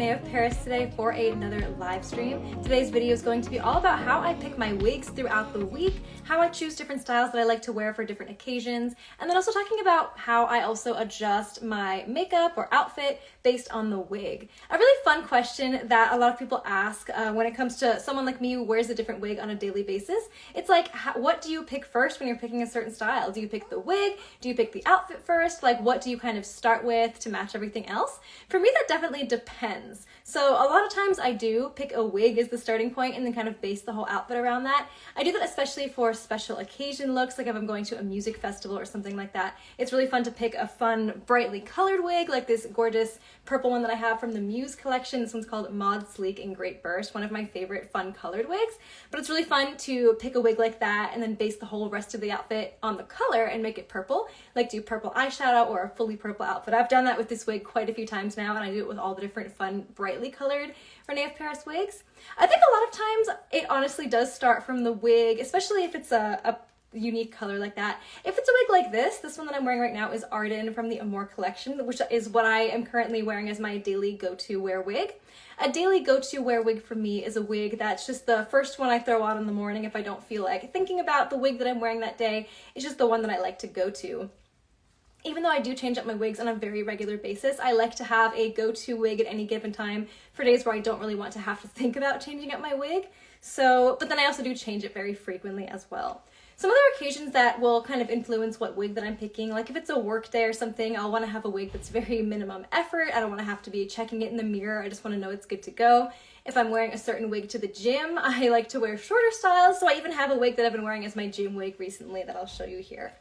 René of Paris today for another live stream. Today's video is going to be all about how I pick my wigs throughout the week, how I choose different styles that I like to wear for different occasions, and then also talking about how I also adjust my makeup or outfit based on the wig. A really fun question that a lot of people ask when it comes to someone like me who wears a different wig on a daily basis. It's like, what do you pick first when you're picking a certain style? Do you pick the wig? Do you pick the outfit first? Like, what do you kind of start with to match everything else? For me, that definitely depends. So a lot of times I do pick a wig as the starting point and then kind of base the whole outfit around that. I do that especially for special occasion looks, like if I'm going to a music festival or something like that. It's really fun to pick a fun, brightly colored wig, like this gorgeous purple one that I have from the Muse collection. This one's called Mod Sleek in Great Burst, one of my favorite fun colored wigs. But it's really fun to pick a wig like that and then base the whole rest of the outfit on the color and make it purple, like do purple eyeshadow or a fully purple outfit. I've done that with this wig quite a few times now, and I do it with all the different fun, brightly colored René of Paris wigs. I think a lot of times it honestly does start from the wig, especially if it's a unique color like that. If it's a wig like this one that I'm wearing right now is Arden from the Amore Collection, which is what I am currently wearing as my daily go-to wear wig. A daily go-to wear wig for me is a wig that's just the first one I throw on in the morning if I don't feel like thinking about the wig that I'm wearing that day. It's just the one that I like to go to. Even though I do change up my wigs on a very regular basis, I like to have a go-to wig at any given time for days where I don't really want to have to think about changing up my wig. But then I also do change it very frequently as well. Some other occasions that will kind of influence what wig that I'm picking, like if it's a work day or something, I'll want to have a wig that's very minimum effort. I don't want to have to be checking it in the mirror. I just want to know it's good to go. If I'm wearing a certain wig to the gym, I like to wear shorter styles, so I even have a wig that I've been wearing as my gym wig recently that I'll show you here.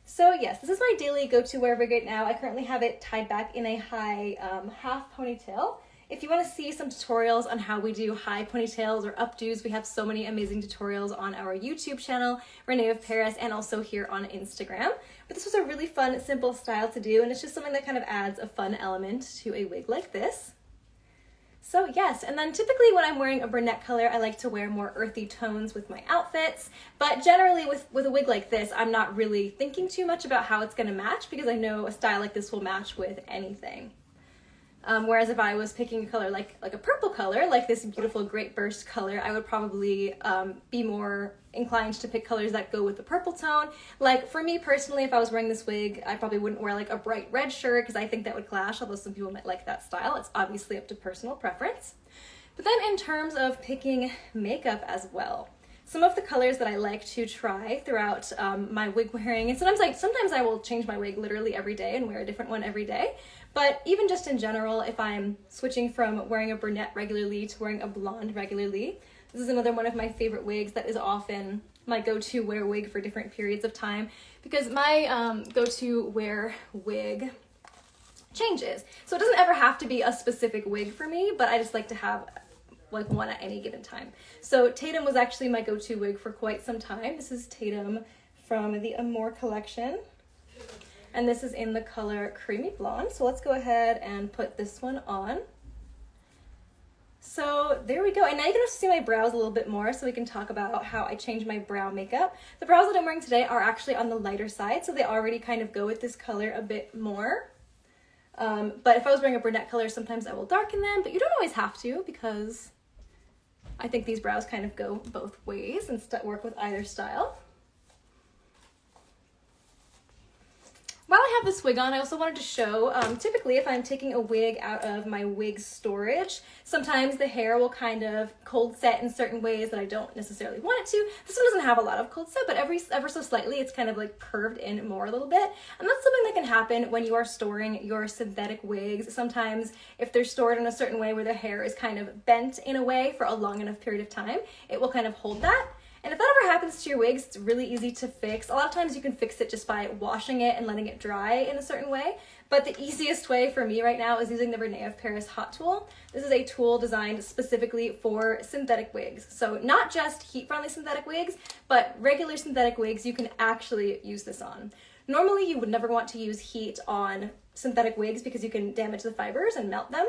So yes, this is my daily go-to wear wig right now. I currently have it tied back in a high half ponytail. If you want to see some tutorials on how we do high ponytails or updos, we have so many amazing tutorials on our YouTube channel, René of Paris, and also here on Instagram. But this was a really fun, simple style to do, and it's just something that kind of adds a fun element to a wig like this. So yes, and then typically when I'm wearing a brunette color, I like to wear more earthy tones with my outfits, but generally with a wig like this, I'm not really thinking too much about how it's going to match because I know a style like this will match with anything. Whereas if I was picking a color like a purple color, like this beautiful Great Burst color, I would probably be more inclined to pick colors that go with the purple tone. Like for me personally, if I was wearing this wig, I probably wouldn't wear like a bright red shirt because I think that would clash, although some people might like that style. It's obviously up to personal preference. But then in terms of picking makeup as well, some of the colors that I like to try throughout my wig wearing, and sometimes I will change my wig literally every day and wear a different one every day. But even just in general, if I'm switching from wearing a brunette regularly to wearing a blonde regularly, this is another one of my favorite wigs that is often my go-to wear wig for different periods of time because my go-to wear wig changes. So it doesn't ever have to be a specific wig for me, but I just like to have like one at any given time. So Tatum was actually my go-to wig for quite some time. This is Tatum from the Amore Collection. And this is in the color Creamy Blonde. So let's go ahead and put this one on. So there we go. And now you can also see my brows a little bit more so we can talk about how I change my brow makeup. The brows that I'm wearing today are actually on the lighter side, so they already kind of go with this color a bit more. But if I was wearing a brunette color, sometimes I will darken them, but you don't always have to because I think these brows kind of go both ways and work with either style. While I have this wig on, I also wanted to show, typically if I'm taking a wig out of my wig storage, sometimes the hair will kind of cold set in certain ways that I don't necessarily want it to. This one doesn't have a lot of cold set, but ever so slightly it's kind of like curved in more a little bit. And that's something that can happen when you are storing your synthetic wigs. Sometimes if they're stored in a certain way where the hair is kind of bent in a way for a long enough period of time, it will kind of hold that. And if that ever happens to your wigs, it's really easy to fix. A lot of times you can fix it just by washing it and letting it dry in a certain way. But the easiest way for me right now is using the René of Paris Hot Tool. This is a tool designed specifically for synthetic wigs. So not just heat-friendly synthetic wigs, but regular synthetic wigs you can actually use this on. Normally you would never want to use heat on synthetic wigs because you can damage the fibers and melt them.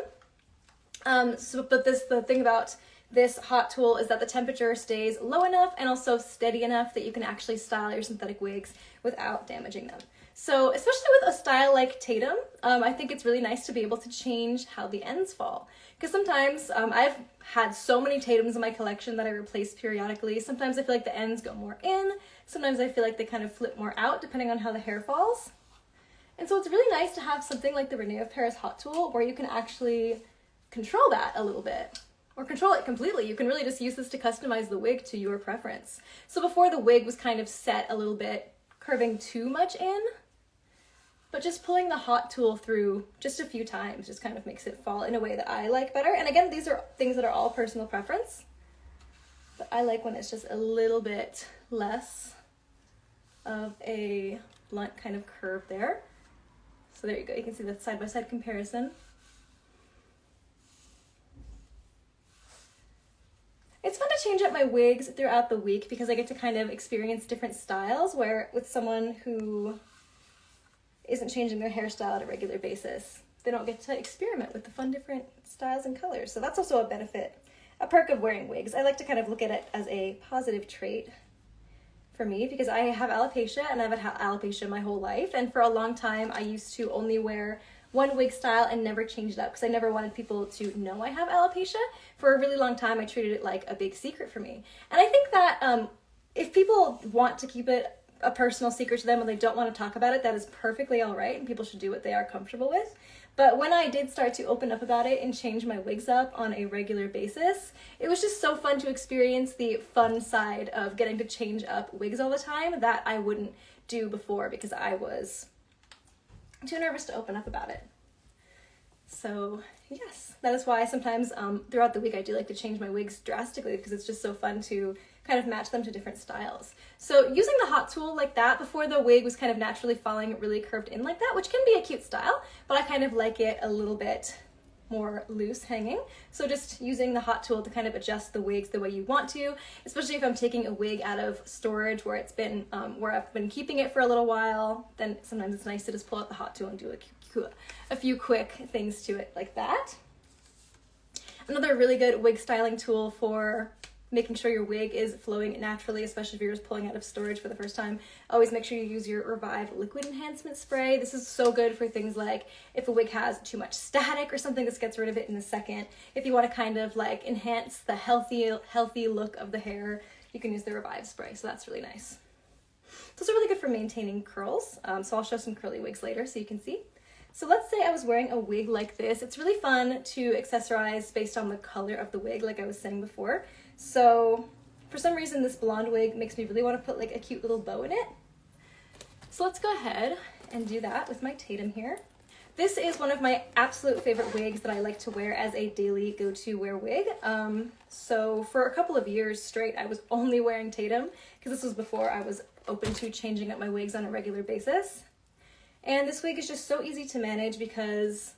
But the thing about this hot tool is that the temperature stays low enough and also steady enough that you can actually style your synthetic wigs without damaging them. So especially with a style like Tatum, I think it's really nice to be able to change how the ends fall. Because sometimes I've had so many Tatums in my collection that I replace periodically. Sometimes I feel like the ends go more in. Sometimes I feel like they kind of flip more out depending on how the hair falls. And so it's really nice to have something like the René of Paris hot tool where you can actually control that a little bit. Or control it completely. You can really just use this to customize the wig to your preference. So before the wig was kind of set a little bit, curving too much in, but just pulling the hot tool through just a few times just kind of makes it fall in a way that I like better. And again, these are things that are all personal preference, but I like when it's just a little bit less of a blunt kind of curve there. So there you go, you can see the side-by-side comparison. It's fun to change up my wigs throughout the week because I get to kind of experience different styles, where with someone who isn't changing their hairstyle on a regular basis, they don't get to experiment with the fun different styles and colors. So that's also a benefit, a perk of wearing wigs. I like to kind of look at it as a positive trait for me because I have alopecia and I've had alopecia my whole life. And for a long time, I used to only wear one wig style and never change it up because I never wanted people to know I have alopecia. For a really long time, I treated it like a big secret for me. And I think that if people want to keep it a personal secret to them and they don't want to talk about it, that is perfectly all right, and people should do what they are comfortable with. But when I did start to open up about it and change my wigs up on a regular basis, it was just so fun to experience the fun side of getting to change up wigs all the time that I wouldn't do before because I was too nervous to open up about it. So yes, that is why sometimes throughout the week I do like to change my wigs drastically because it's just so fun to kind of match them to different styles. So using the hot tool like that before the wig was kind of naturally falling really curved in like that, which can be a cute style, but I kind of like it a little bit more loose hanging. So just using the hot tool to kind of adjust the wigs the way you want to, especially if I'm taking a wig out of storage where it's been, where I've been keeping it for a little while, then sometimes it's nice to just pull out the hot tool and do a few quick things to it like that. Another really good wig styling tool for making sure your wig is flowing naturally, especially if you're just pulling out of storage for the first time. Always make sure you use your Revive Liquid Enhancement Spray. This is so good for things like if a wig has too much static or something, this gets rid of it in a second. If you want to kind of like enhance the healthy look of the hair, you can use the Revive spray, so that's really nice. So it's really good for maintaining curls. So I'll show some curly wigs later so you can see. So let's say I was wearing a wig like this. It's really fun to accessorize based on the color of the wig, like I was saying before. So for some reason, this blonde wig makes me really want to put like a cute little bow in it. So let's go ahead and do that with my Tatum here. This is one of my absolute favorite wigs that I like to wear as a daily go-to wear wig. So for a couple of years straight, I was only wearing Tatum because this was before I was open to changing up my wigs on a regular basis. And this wig is just so easy to manage because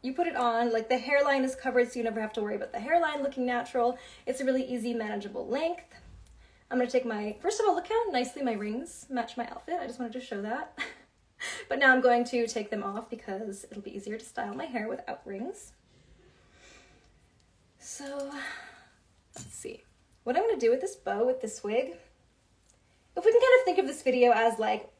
you put it on, like the hairline is covered so you never have to worry about the hairline looking natural. It's a really easy, manageable length. I'm gonna take first of all, look how nicely my rings match my outfit. I just wanted to show that. But now I'm going to take them off because it'll be easier to style my hair without rings. So let's see. What I'm gonna do with this bow, with this wig, if we can kind of think of this video as like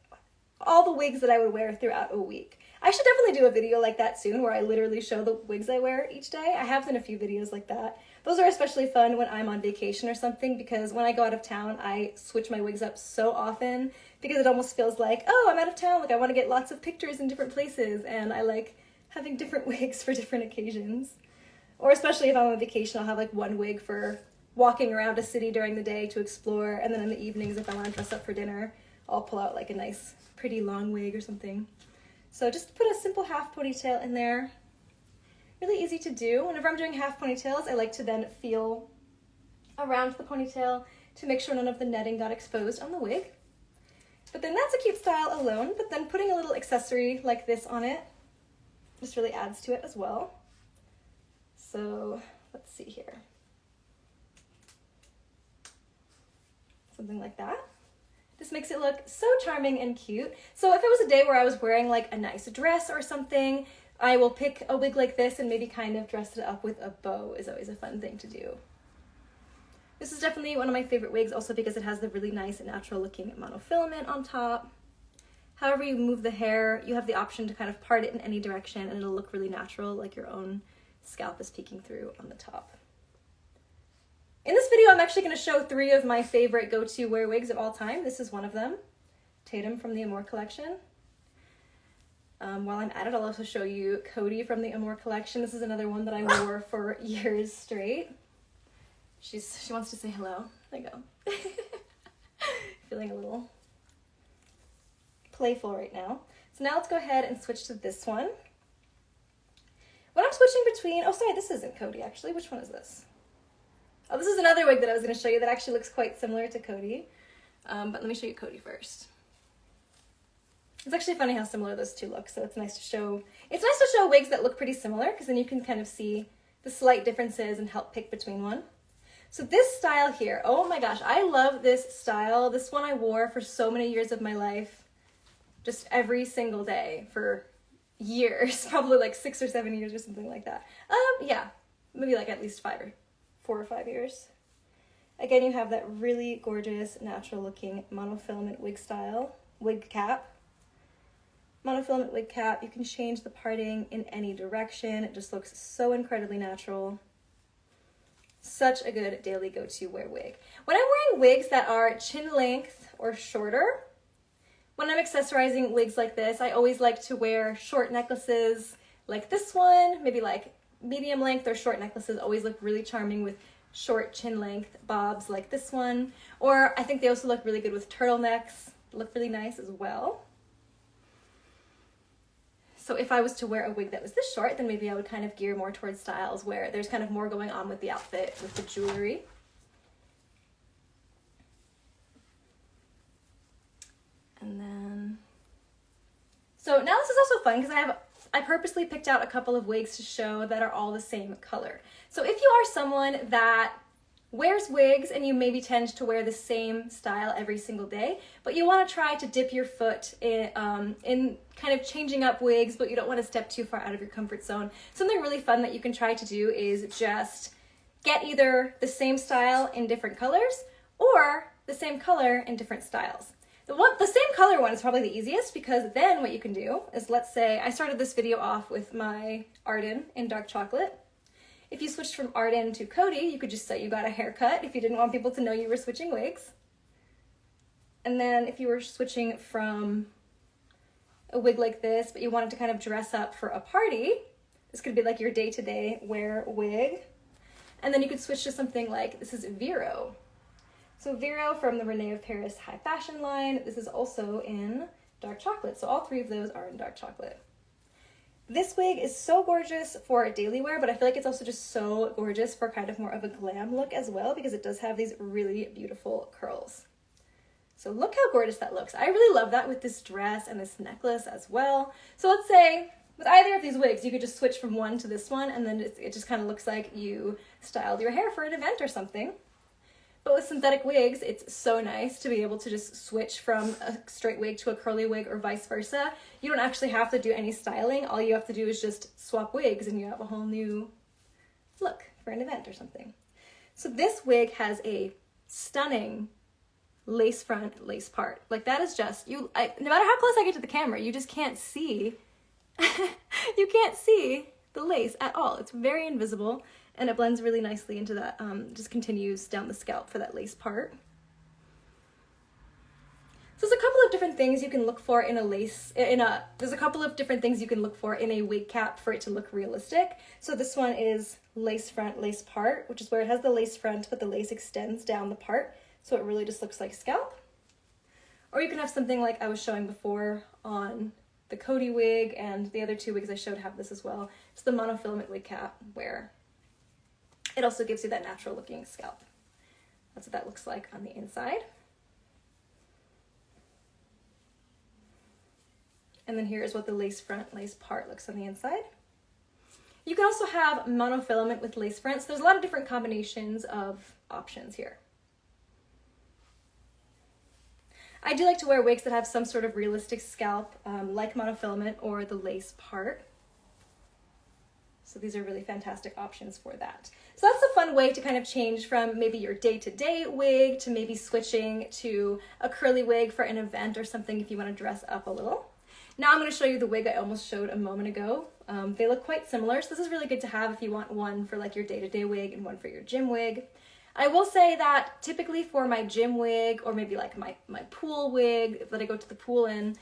all the wigs that I would wear throughout a week. I should definitely do a video like that soon where I literally show the wigs I wear each day. I have done a few videos like that. Those are especially fun when I'm on vacation or something because when I go out of town, I switch my wigs up so often because it almost feels like, oh, I'm out of town, like I want to get lots of pictures in different places, and I like having different wigs for different occasions. Or especially if I'm on vacation, I'll have like one wig for walking around a city during the day to explore, and then in the evenings if I want to dress up for dinner, I'll pull out like a nice pretty long wig or something. So just put a simple half ponytail in there. Really easy to do. Whenever I'm doing half ponytails, I like to then feel around the ponytail to make sure none of the netting got exposed on the wig. But then that's a cute style alone, but then putting a little accessory like this on it just really adds to it as well. So let's see here. Something like that. This makes it look so charming and cute. So if it was a day where I was wearing like a nice dress or something, I will pick a wig like this and maybe kind of dress it up with a bow. Is always a fun thing to do. This is definitely one of my favorite wigs also because it has the really nice and natural looking monofilament on top. However you move the hair, you have the option to kind of part it in any direction and it'll look really natural, like your own scalp is peeking through on the top. In this video, I'm actually going to show 3 of my favorite go-to wear wigs of all time. This is one of them, Tatum from the Amore Collection. While I'm at it, I'll also show you Cody from the Amore Collection. This is another one that I wore for years straight. She wants to say hello. There you go. Feeling a little playful right now. So now let's go ahead and switch to this one. When I'm switching between, oh sorry, this isn't Cody actually. Which one is this? Oh, this is another wig that I was going to show you that actually looks quite similar to Cody. But let me show you Cody first. It's actually funny how similar those two look, so it's nice to show wigs that look pretty similar because then you can kind of see the slight differences and help pick between one. So this style here, oh my gosh, I love this style. This one I wore for so many years of my life, just every single day for years, probably like 6 or 7 years or something like that. Yeah, maybe like at least 4 or 5 years. Again, you have that really gorgeous, natural looking monofilament wig style, wig cap. Monofilament wig cap, you can change the parting in any direction. It just looks so incredibly natural. Such a good daily go-to wear wig. When I'm wearing wigs that are chin length or shorter, when I'm accessorizing wigs like this, I always like to wear short necklaces like this one, maybe like medium length or short necklaces always look really charming with short chin length bobs like this one. Or I think they also look really good with turtlenecks, look really nice as well. So if I was to wear a wig that was this short, then maybe I would kind of gear more towards styles where there's kind of more going on with the outfit, with the jewelry. And then, so now this is also fun because I purposely picked out a couple of wigs to show that are all the same color. So if you are someone that wears wigs and you maybe tend to wear the same style every single day, but you want to try to dip your foot in kind of changing up wigs, but you don't want to step too far out of your comfort zone, something really fun that you can try to do is just get either the same style in different colors or the same color in different styles. The same color one is probably the easiest because then what you can do is, let's say I started this video off with my Arden in dark chocolate. If you switched from Arden to Cody, you could just say you got a haircut if you didn't want people to know you were switching wigs. And then if you were switching from a wig like this, but you wanted to kind of dress up for a party, this could be like your day-to-day wear wig. And then you could switch to something like, this is Vero. So Vero from the René of Paris high fashion line. This is also in dark chocolate. So all 3 of those are in dark chocolate. This wig is so gorgeous for daily wear, but I feel like it's also just so gorgeous for kind of more of a glam look as well because it does have these really beautiful curls. So look how gorgeous that looks. I really love that with this dress and this necklace as well. So let's say with either of these wigs, you could just switch from one to this one and then it just kind of looks like you styled your hair for an event or something. But with synthetic wigs, it's so nice to be able to just switch from a straight wig to a curly wig or vice versa. You don't actually have to do any styling. All you have to do is just swap wigs and you have a whole new look for an event or something. So this wig has a stunning lace front, lace part. Like that is just, no matter how close I get to the camera, you just can't see, you can't see the lace at all. It's very invisible. And it blends really nicely into that, just continues down the scalp for that lace part. So there's a couple of different things you can look for in a there's a couple of different things you can look for in a wig cap for it to look realistic. So this one is lace front, lace part, which is where it has the lace front, but the lace extends down the part. So it really just looks like scalp. Or you can have something like I was showing before on the Cody wig, and the other 2 wigs I showed have this as well. It's the monofilament wig cap where it also gives you that natural looking scalp. That's what that looks like on the inside. And then here's what the lace front, lace part looks on the inside. You can also have monofilament with lace fronts. There's a lot of different combinations of options here. I do like to wear wigs that have some sort of realistic scalp, like monofilament or the lace part. So these are really fantastic options for that. So that's a fun way to kind of change from maybe your day-to-day wig to maybe switching to a curly wig for an event or something if you want to dress up a little. Now I'm going to show you the wig I almost showed a moment ago. They look quite similar, so this is really good to have if you want one for like your day-to-day wig and one for your gym wig. I will say that typically for my gym wig or maybe like my pool wig that I go to the pool in,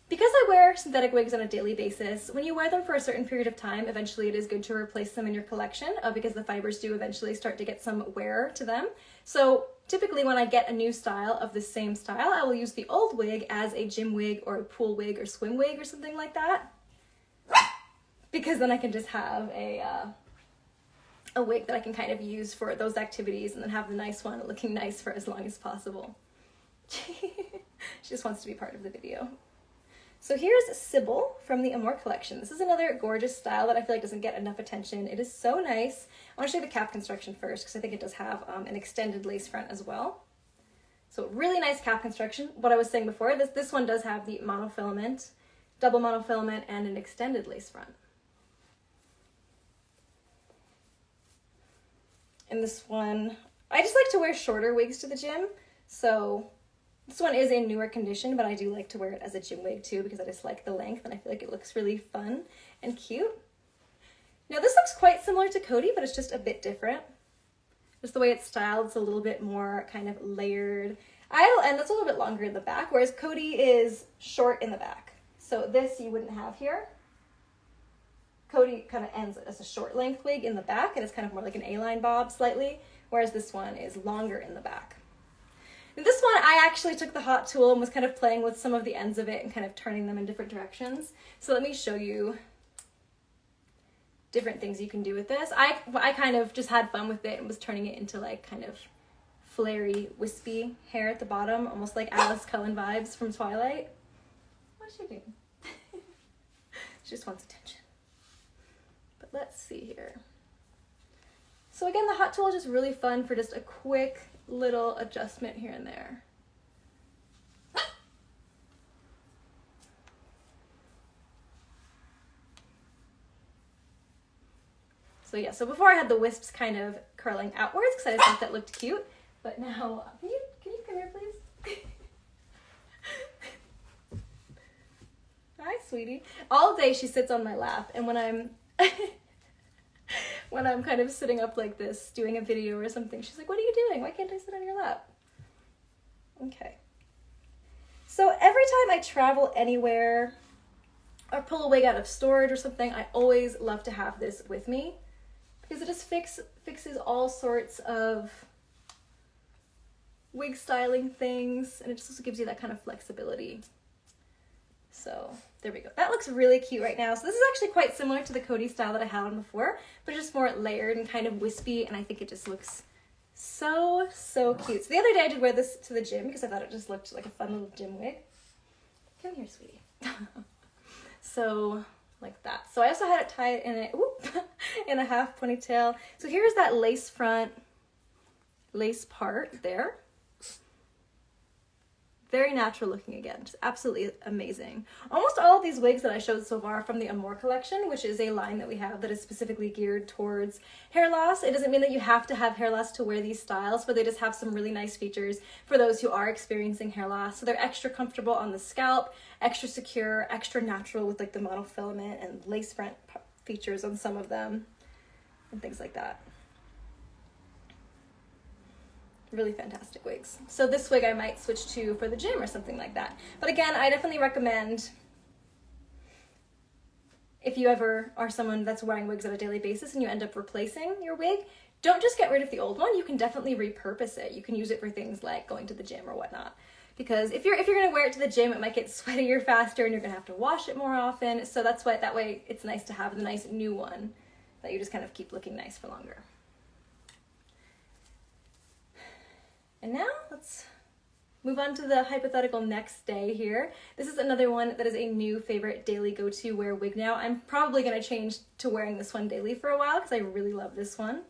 because I wear synthetic wigs on a daily basis, when you wear them for a certain period of time, eventually it is good to replace them in your collection because the fibers do eventually start to get some wear to them. So typically when I get a new style of the same style, I will use the old wig as a gym wig or a pool wig or swim wig or something like that. Because then I can just have a wig that I can kind of use for those activities and then have the nice one looking nice for as long as possible. She just wants to be part of the video. So here's Sybil from the Amore Collection. This is another gorgeous style that I feel like doesn't get enough attention. It is so nice. I want to show you the cap construction first because I think it does have an extended lace front as well. So really nice cap construction. What I was saying before, this one does have the monofilament, double monofilament, and an extended lace front. And this one, I just like to wear shorter wigs to the gym, so this one is a newer condition, but I do like to wear it as a gym wig too because I just like the length and I feel like it looks really fun and cute. Now this looks quite similar to Cody, but it's just a bit different. Just the way it's styled, it's a little bit more kind of layered. And that's a little bit longer in the back, whereas Cody is short in the back. So this you wouldn't have here. Cody kind of ends as a short length wig in the back and it's kind of more like an A-line bob slightly, whereas this one is longer in the back. And this one, I actually took the hot tool and was kind of playing with some of the ends of it and kind of turning them in different directions. So let me show you different things you can do with this. I kind of just had fun with it and was turning it into like kind of flary, wispy hair at the bottom, almost like Alice Cullen vibes from Twilight. What's she doing? She just wants attention. But let's see here. So again, the hot tool is just really fun for just a quick little adjustment here and there. So yeah, so before I had the wisps kind of curling outwards because I just thought that looked cute, but now, can you come here please? Hi sweetie. All day she sits on my lap, and when I'm when I'm kind of sitting up like this, doing a video or something, she's like, what are you doing? Why can't I sit on your lap? Okay. So every time I travel anywhere or pull a wig out of storage or something, I always love to have this with me because it just fixes all sorts of wig styling things, and it just also gives you that kind of flexibility. So there we go. That looks really cute right now. So this is actually quite similar to the Cody style that I had on before, but just more layered and kind of wispy, and I think it just looks so, so cute. So the other day I did wear this to the gym because I thought it just looked like a fun little gym wig. Come here, sweetie. So like that. So I also had it tied in a half ponytail. So here's that lace front, lace part there. Very natural looking again, just absolutely amazing. Almost all of these wigs that I showed so far are from the Amore Collection, which is a line that we have that is specifically geared towards hair loss. It doesn't mean that you have to have hair loss to wear these styles, but they just have some really nice features for those who are experiencing hair loss. So they're extra comfortable on the scalp, extra secure, extra natural with like the monofilament and lace front features on some of them and things like that. Really fantastic wigs. So this wig I might switch to for the gym or something like that. But again, I definitely recommend, if you ever are someone that's wearing wigs on a daily basis and you end up replacing your wig, don't just get rid of the old one. You can definitely repurpose it. You can use it for things like going to the gym or whatnot. Because if you're gonna wear it to the gym, it might get sweatier faster and you're gonna have to wash it more often. So that's why that way it's nice to have the nice new one that you just kind of keep looking nice for longer. And now let's move on to the hypothetical next day here. This is another one that is a new favorite daily go-to wear wig now. I'm probably going to change to wearing this one daily for a while because I really love this one.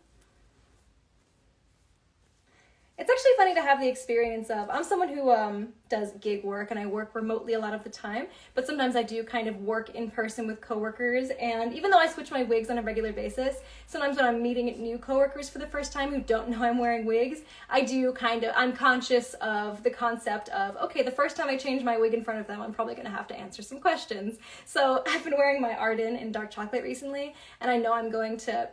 It's actually funny to have the experience of, I'm someone who does gig work and I work remotely a lot of the time, but sometimes I do kind of work in person with coworkers, and even though I switch my wigs on a regular basis, sometimes when I'm meeting new coworkers for the first time who don't know I'm wearing wigs, I'm conscious of the concept of, okay, the first time I change my wig in front of them, I'm probably gonna have to answer some questions. So I've been wearing my Arden in dark chocolate recently, and I know I'm going to,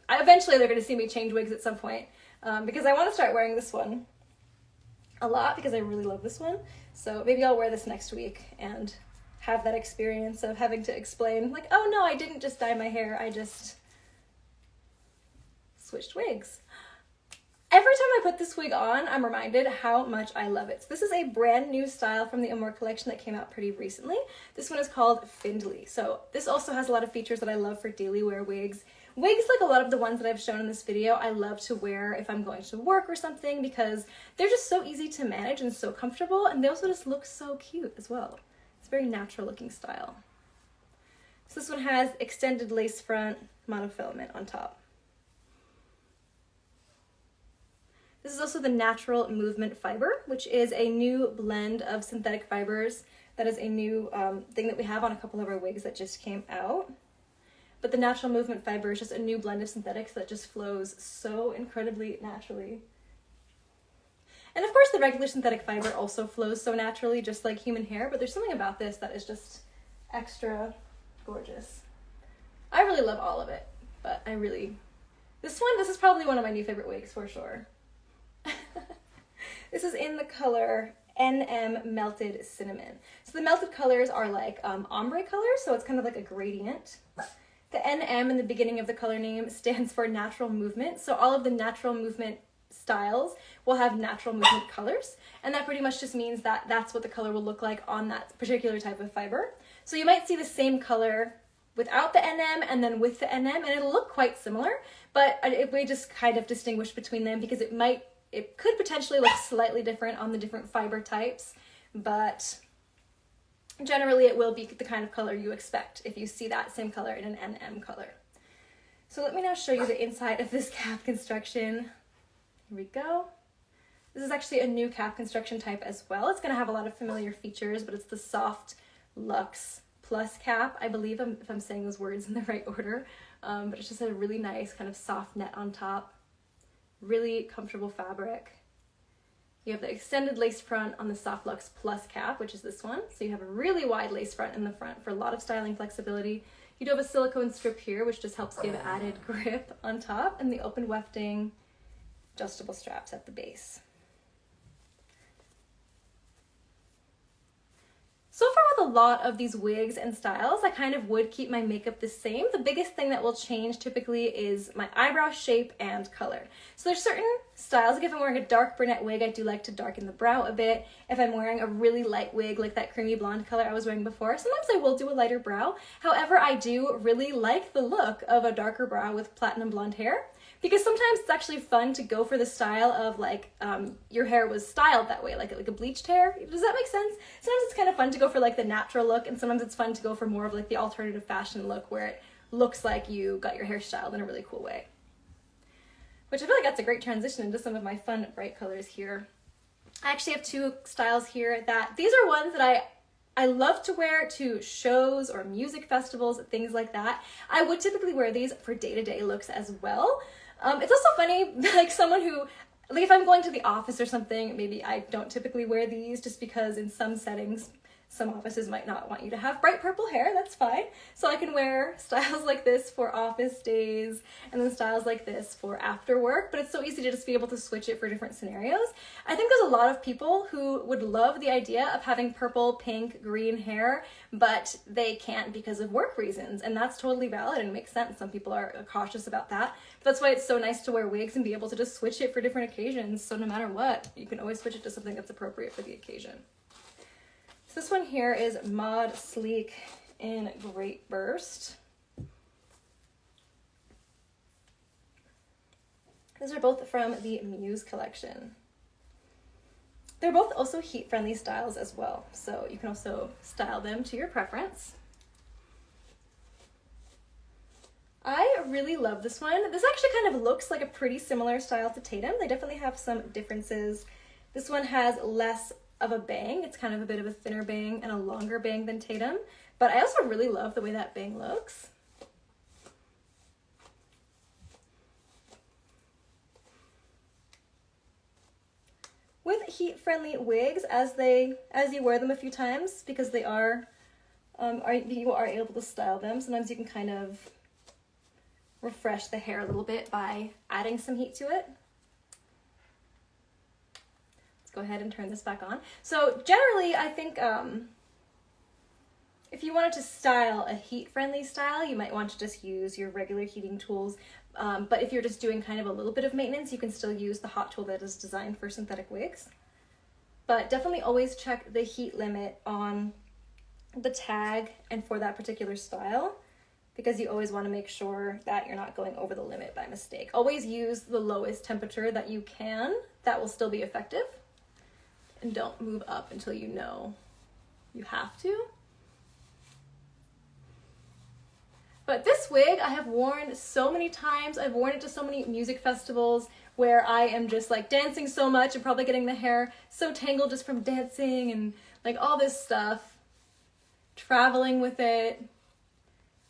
eventually they're gonna see me change wigs at some point. Because I want to start wearing this one a lot because I really love this one. So maybe I'll wear this next week and have that experience of having to explain, like, oh no, I didn't just dye my hair, I just switched wigs. Every time I put this wig on, I'm reminded how much I love it. So this is a brand new style from the Amore Collection that came out pretty recently. This one is called Findley. So this also has a lot of features that I love for daily wear wigs. Wigs, like a lot of the ones that I've shown in this video, I love to wear if I'm going to work or something because they're just so easy to manage and so comfortable, and they also just look so cute as well. It's a very natural looking style. So this one has extended lace front, monofilament on top. This is also the natural movement fiber, which is a new blend of synthetic fibers. That is a new thing that we have on a couple of our wigs that just came out. But the natural movement fiber is just a new blend of synthetics that just flows so incredibly naturally. And of course the regular synthetic fiber also flows so naturally, just like human hair, but there's something about this that is just extra gorgeous. I really love all of it, but this is probably one of my new favorite wigs for sure. This is in the color NM Melted Cinnamon. So the melted colors are like ombre colors, so it's kind of like a gradient. The NM in the beginning of the color name stands for natural movement. So all of the natural movement styles will have natural movement colors. And that pretty much just means that that's what the color will look like on that particular type of fiber. So you might see the same color without the NM and then with the NM, and it'll look quite similar, but we just kind of distinguish between them because it could potentially look slightly different on the different fiber types, but generally it will be the kind of color you expect if you see that same color in an NM color. So let me now show you the inside of this cap construction. Here we go. This is actually a new cap construction type as well. It's going to have a lot of familiar features, but it's the Soft Luxe Plus cap. I believe if I'm saying those words in the right order, but it's just a really nice kind of soft net on top. Really comfortable fabric. You have the extended lace front on the Soft Luxe Plus cap, which is this one. So you have a really wide lace front in the front for a lot of styling flexibility. You do have a silicone strip here, which just helps give added grip on top, and the open wefting adjustable straps at the base. So far with a lot of these wigs and styles, I kind of would keep my makeup the same. The biggest thing that will change typically is my eyebrow shape and color. So there's certain styles, like if I'm wearing a dark brunette wig, I do like to darken the brow a bit. If I'm wearing a really light wig, like that creamy blonde color I was wearing before, sometimes I will do a lighter brow. However, I do really like the look of a darker brow with platinum blonde hair, because sometimes it's actually fun to go for the style of like your hair was styled that way, like a bleached hair. Does that make sense? Sometimes it's kind of fun to go for like the natural look, and sometimes it's fun to go for more of like the alternative fashion look where it looks like you got your hair styled in a really cool way. Which I feel like that's a great transition into some of my fun bright colors here. I actually have two styles here these are ones that I love to wear to shows or music festivals, things like that. I would typically wear these for day-to-day looks as well. It's also funny, like someone who, like if I'm going to the office or something, maybe I don't typically wear these just because in some settings, some offices might not want you to have bright purple hair, that's fine. So I can wear styles like this for office days and then styles like this for after work, but it's so easy to just be able to switch it for different scenarios. I think there's a lot of people who would love the idea of having purple, pink, green hair, but they can't because of work reasons, and that's totally valid and makes sense. Some people are cautious about that. But that's why it's so nice to wear wigs and be able to just switch it for different occasions, so no matter what, you can always switch it to something that's appropriate for the occasion. This one here is Mod Sleek in Great Burst. These are both from the Muse collection. They're both also heat-friendly styles as well, so you can also style them to your preference. I really love this one. This actually kind of looks like a pretty similar style to Tatum. They definitely have some differences. This one has less of a bang. It's kind of a bit of a thinner bang and a longer bang than Tatum. But I also really love the way that bang looks. With heat-friendly wigs, as you wear them a few times, because they you are able to style them. Sometimes you can kind of refresh the hair a little bit by adding some heat to it. Let's go ahead and turn this back on. So generally, I think if you wanted to style a heat-friendly style, you might want to just use your regular heating tools. But if you're just doing kind of a little bit of maintenance, you can still use the hot tool that is designed for synthetic wigs. But definitely always check the heat limit on the tag and for that particular style, because you always want to make sure that you're not going over the limit by mistake. Always use the lowest temperature that you can. That will still be effective. And don't move up until you know you have to. But this wig I have worn so many times. I've worn it to so many music festivals where I am just like dancing so much and probably getting the hair so tangled just from dancing and like all this stuff. Traveling with it.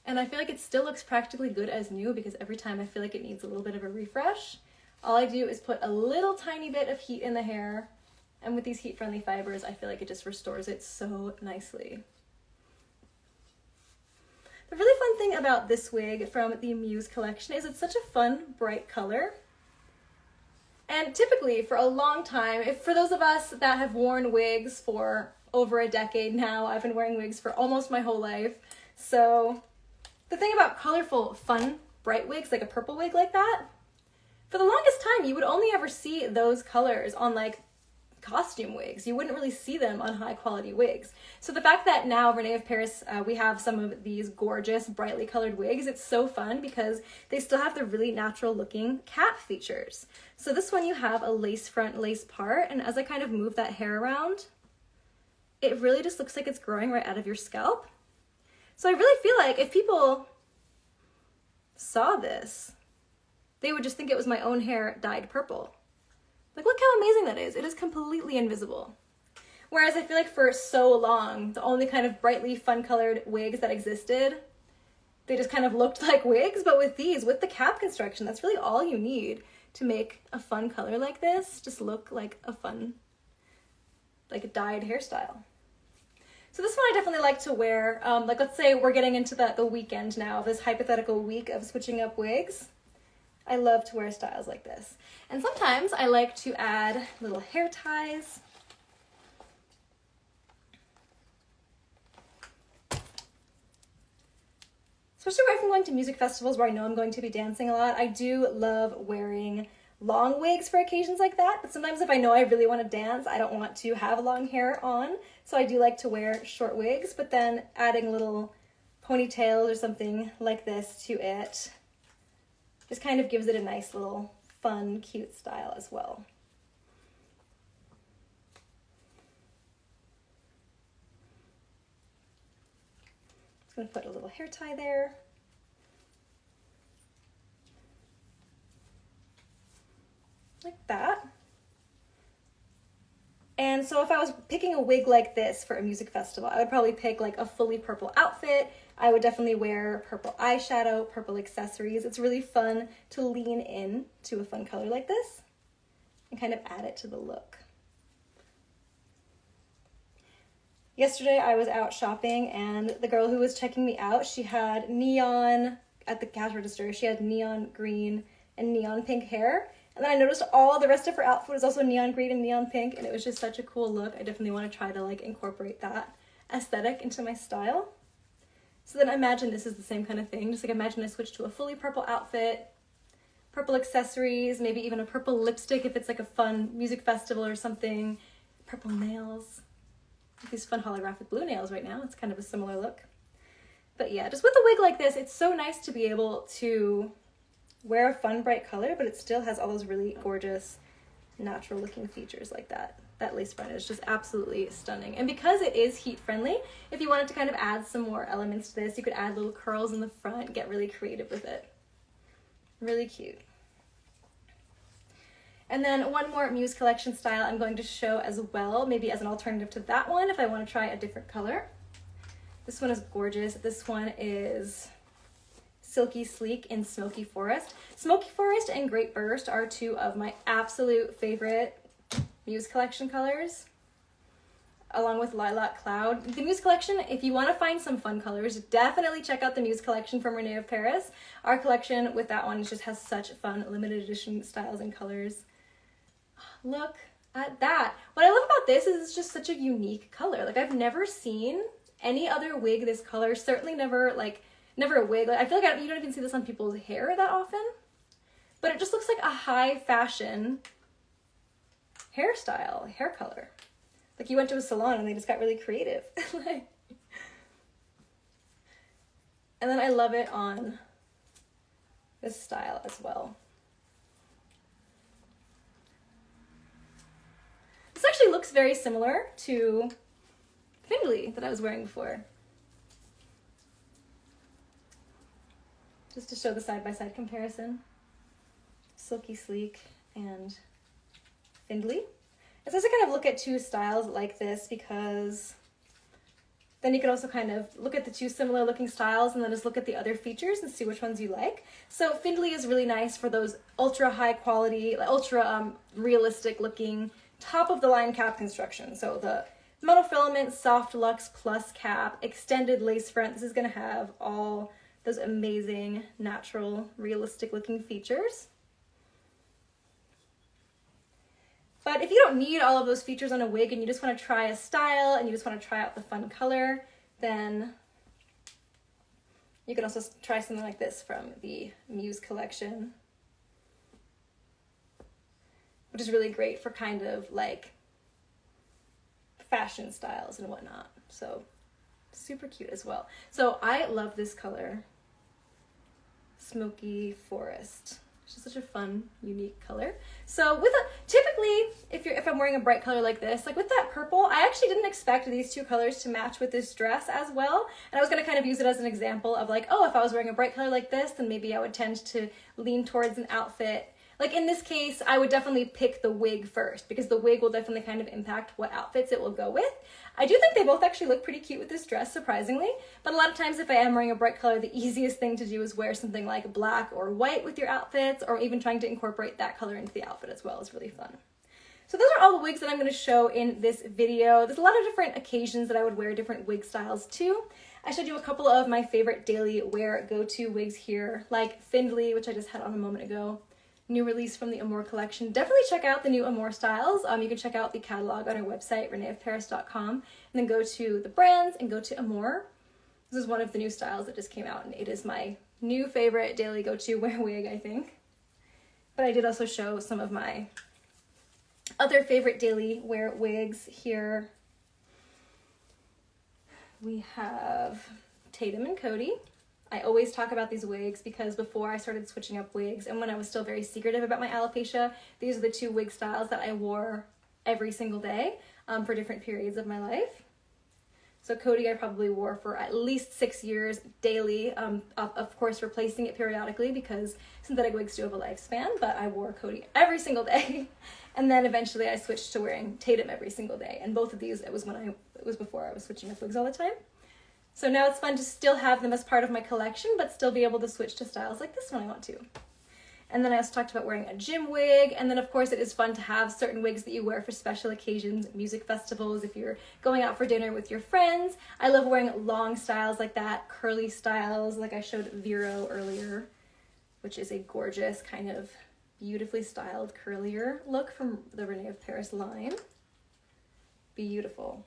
And I feel like it still looks practically good as new, because every time I feel like it needs a little bit of a refresh, all I do is put a little tiny bit of heat in the hair. And with these heat-friendly fibers, I feel like it just restores it so nicely. The really fun thing about this wig from the Muse collection is it's such a fun, bright color. And typically, for a long time, for those of us that have worn wigs for over a decade now, I've been wearing wigs for almost my whole life. So the thing about colorful, fun, bright wigs, like a purple wig like that, for the longest time, you would only ever see those colors on like costume wigs. You wouldn't really see them on high quality wigs. So the fact that now René of Paris, we have some of these gorgeous brightly colored wigs, it's so fun because they still have the really natural looking cap features. So this one you have a lace front, lace part, and as I kind of move that hair around, it really just looks like it's growing right out of your scalp. So I really feel like if people saw this, they would just think it was my own hair dyed purple. Like, look how amazing that is. It is completely invisible. Whereas I feel like for so long, the only kind of brightly fun-colored wigs that existed, they just kind of looked like wigs. But with these, with the cap construction, that's really all you need to make a fun color like this just look like a fun, like a dyed hairstyle. So this one I definitely like to wear. Like, let's say we're getting into the weekend now, this hypothetical week of switching up wigs. I love to wear styles like this. And sometimes I like to add little hair ties. Especially if I'm going to music festivals where I know I'm going to be dancing a lot. I do love wearing long wigs for occasions like that, but sometimes if I know I really want to dance, I don't want to have long hair on. So I do like to wear short wigs, but then adding little ponytails or something like this to it just kind of gives it a nice little fun, cute style as well. Just gonna put a little hair tie there. Like that. And so if I was picking a wig like this for a music festival, I would probably pick like a fully purple outfit. I would definitely wear purple eyeshadow, purple accessories. It's really fun to lean in to a fun color like this and kind of add it to the look. Yesterday I was out shopping and the girl who was checking me out, she had neon, at the cash register, she had neon green and neon pink hair. And then I noticed all the rest of her outfit was also neon green and neon pink, and it was just such a cool look. I definitely want to try to like incorporate that aesthetic into my style. So then imagine this is the same kind of thing. Just like imagine I switch to a fully purple outfit, purple accessories, maybe even a purple lipstick if it's like a fun music festival or something, purple nails. These fun holographic blue nails right now. It's kind of a similar look. But yeah, just with a wig like this, it's so nice to be able to wear a fun, bright color, but it still has all those really gorgeous, natural looking features like that. that lace front is just absolutely stunning. And because it is heat friendly, if you wanted to kind of add some more elements to this, you could add little curls in the front, get really creative with it. Really cute. And then one more Muse Collection style I'm going to show as well, maybe as an alternative to that one if I want to try a different color. This one is gorgeous. This one is Silky Sleek in Smoky Forest. Smoky Forest and Great Burst are two of my absolute favorite Muse Collection colors, along with Lilac Cloud. The Muse Collection, if you want to find some fun colors, definitely check out the Muse Collection from René of Paris. Our collection with that one just has such fun limited edition styles and colors. Look at that. What I love about this is it's just such a unique color. Like, I've never seen any other wig this color, certainly never a wig. Like, I feel like you don't even see this on people's hair that often, but it just looks like a high fashion hairstyle, hair color. Like you went to a salon and they just got really creative. And then I love it on this style as well. This actually looks very similar to Findlay that I was wearing before. Just to show the side-by-side comparison. Silky Sleek and Findlay. It's nice to kind of look at two styles like this because then you can also kind of look at the two similar looking styles and then just look at the other features and see which ones you like. So Findlay is really nice for those ultra high quality, ultra realistic looking top of the line cap construction. So the monofilament soft luxe plus cap, extended lace front. This is going to have all those amazing natural realistic looking features. But if you don't need all of those features on a wig and you just want to try a style and you just want to try out the fun color, then you can also try something like this from the Muse Collection, which is really great for kind of like fashion styles and whatnot. So super cute as well. So I love this color, Smoky Forest. It's just such a fun, unique color. So with typically, if I'm wearing a bright color like this, like with that purple, I actually didn't expect these two colors to match with this dress as well. And I was gonna kind of use it as an example of like, oh, if I was wearing a bright color like this, then maybe I would tend to lean towards an outfit. Like in this case, I would definitely pick the wig first because the wig will definitely kind of impact what outfits it will go with. I do think they both actually look pretty cute with this dress, surprisingly. But a lot of times if I am wearing a bright color, the easiest thing to do is wear something like black or white with your outfits, or even trying to incorporate that color into the outfit as well is really fun. So those are all the wigs that I'm going to show in this video. There's a lot of different occasions that I would wear different wig styles too. I showed you a couple of my favorite daily wear go-to wigs here, like Findlay, which I just had on a moment ago. New release from the Amore Collection. Definitely check out the new Amore styles. You can check out the catalog on our website, reneofparis.com, and then go to the brands and go to Amore. This is one of the new styles that just came out, and it is my new favorite daily go-to wear wig, I think. But I did also show some of my other favorite daily wear wigs here. We have Tatum and Cody. I always talk about these wigs because before I started switching up wigs and when I was still very secretive about my alopecia, these are the two wig styles that I wore every single day for different periods of my life. So Cody I probably wore for at least 6 years daily, of course replacing it periodically because synthetic wigs do have a lifespan, but I wore Cody every single day. And then eventually I switched to wearing Tatum every single day. And both of these, it was before I was switching up wigs all the time. So now it's fun to still have them as part of my collection, but still be able to switch to styles like this when I want to. And then I also talked about wearing a gym wig. And then of course it is fun to have certain wigs that you wear for special occasions, music festivals, if you're going out for dinner with your friends. I love wearing long styles like that, curly styles like I showed Vero earlier, which is a gorgeous kind of beautifully styled curlier look from the René of Paris line. Beautiful.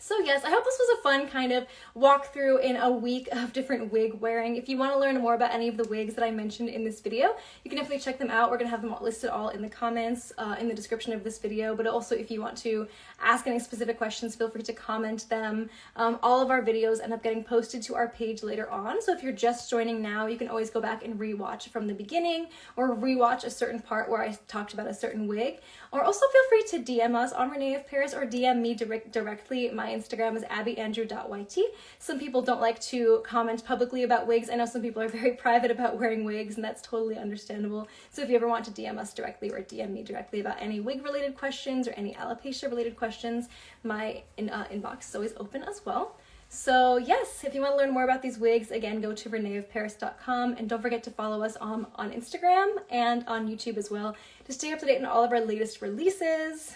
So yes, I hope this was a fun kind of walkthrough in a week of different wig wearing. If you want to learn more about any of the wigs that I mentioned in this video, you can definitely check them out. We're going to have them listed all in the comments, in the description of this video, but also if you want to ask any specific questions, feel free to comment them. All of our videos end up getting posted to our page later on, so if you're just joining now, you can always go back and rewatch from the beginning or rewatch a certain part where I talked about a certain wig. Or also feel free to DM us on René of Paris or DM me directly. My Instagram is abbyandrew.yt. Some people don't like to comment publicly about wigs. I know some people are very private about wearing wigs, and that's totally understandable. So if you ever want to DM us directly or DM me directly about any wig related questions or any alopecia related questions, my inbox is always open as well. So yes, if you want to learn more about these wigs, again, go to reneofparis.com, and don't forget to follow us on Instagram and on YouTube as well to stay up to date on all of our latest releases.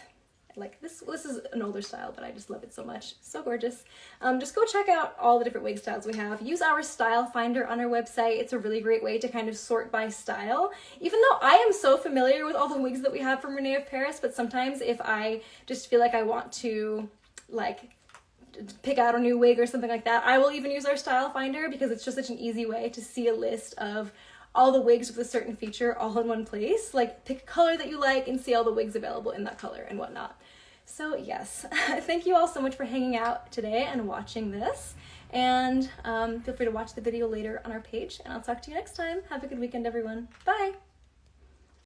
Like this is an older style, but I just love it so much. So gorgeous. Just go check out all the different wig styles we have. Use our style finder on our website. It's a really great way to kind of sort by style. Even though I am so familiar with all the wigs that we have from René of Paris, but sometimes if I just feel like I want to like pick out a new wig or something like that, I will even use our style finder because it's just such an easy way to see a list of all the wigs with a certain feature all in one place. Like pick a color that you like and see all the wigs available in that color and whatnot. So yes, thank you all so much for hanging out today and watching this, and feel free to watch the video later on our page, and I'll talk to you next time. Have a good weekend, everyone. Bye!